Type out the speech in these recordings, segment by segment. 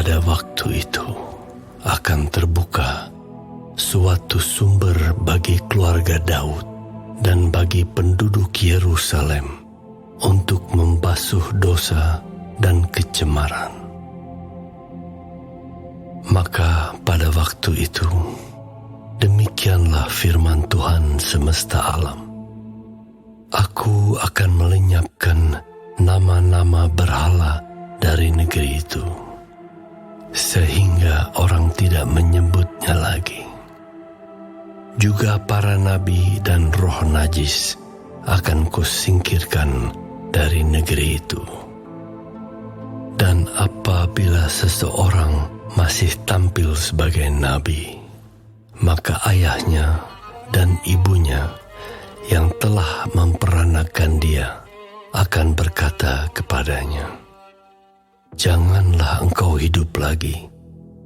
Pada waktu itu akan terbuka suatu sumber bagi keluarga Daud dan bagi penduduk Yerusalem untuk membasuh dosa dan kecemaran. Maka pada waktu itu, demikianlah firman Tuhan semesta alam. Aku akan melenyapkan nama-nama berhala dari negeri itu, sehingga orang tidak menyebutnya lagi. Juga para nabi dan roh najis akan kusingkirkan dari negeri itu. Dan apabila seseorang masih tampil sebagai nabi, maka ayahnya dan ibunya yang telah memperanakan dia akan berkata kepadanya, "Janganlah engkau hidup lagi,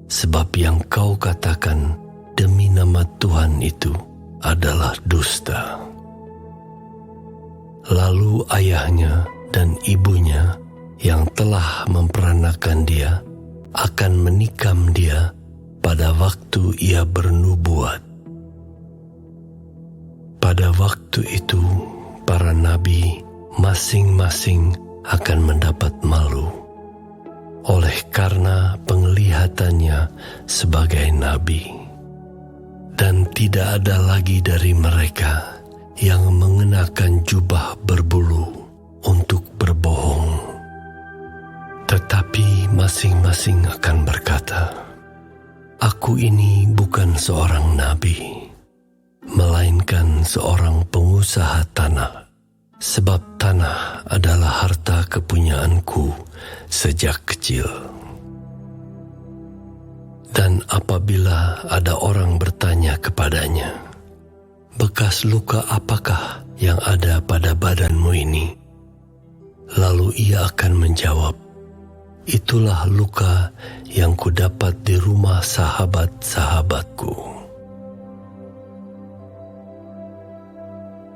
sebab yang kau katakan demi nama Tuhan itu adalah dusta." Lalu ayahnya dan ibunya yang telah memperanakan dia akan menikam dia pada waktu ia bernubuat. Pada waktu itu, para nabi masing-masing akan mendapat malu oleh karena penglihatannya sebagai nabi. Dan tidak ada lagi dari mereka yang mengenakan jubah berbulu untuk berbohong. Tetapi masing-masing akan berkata, "Aku ini bukan seorang nabi, melainkan seorang pengusaha tanah, sebab tanah adalah harta kepunyaanku sejak kecil." Dan apabila ada orang bertanya kepadanya, "Bekas luka apakah yang ada pada badanmu ini?" Lalu ia akan menjawab, "Itulah luka yang kudapat di rumah sahabat-sahabatku."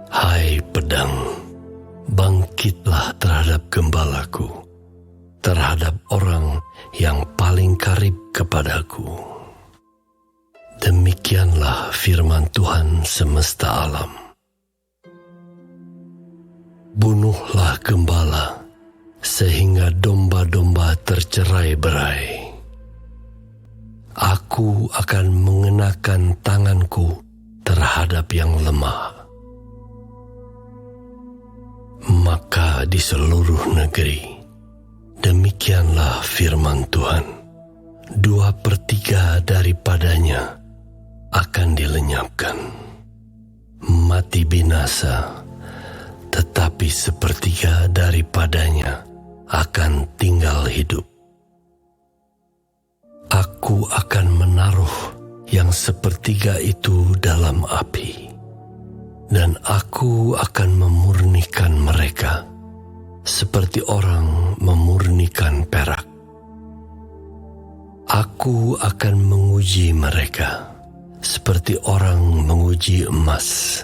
Hai pedang, bangkitlah terhadap gembalaku, terhadap orang yang paling karib kepadaku. Demikianlah firman Tuhan semesta alam. Bunuhlah gembala, sehingga domba-domba tercerai-berai. Aku akan mengenakan tanganku terhadap yang lemah. Maka di seluruh negeri, demikianlah firman Tuhan, 2/3 daripadanya akan dilenyapkan, mati binasa, tetapi 1/3 daripadanya akan tinggal hidup. Aku akan menaruh yang 1/3 itu dalam api, dan aku akan memurnikan mereka seperti orang memurnikan perak. Aku akan menguji mereka seperti orang menguji emas.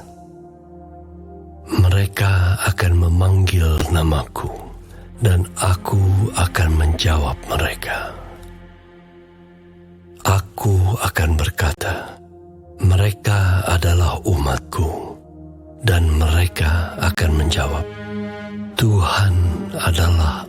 Mereka akan memanggil namaku, dan aku akan menjawab mereka. Aku akan berkata, "Mereka adalah umatku," dan mereka akan menjawab, "Tuhan adalah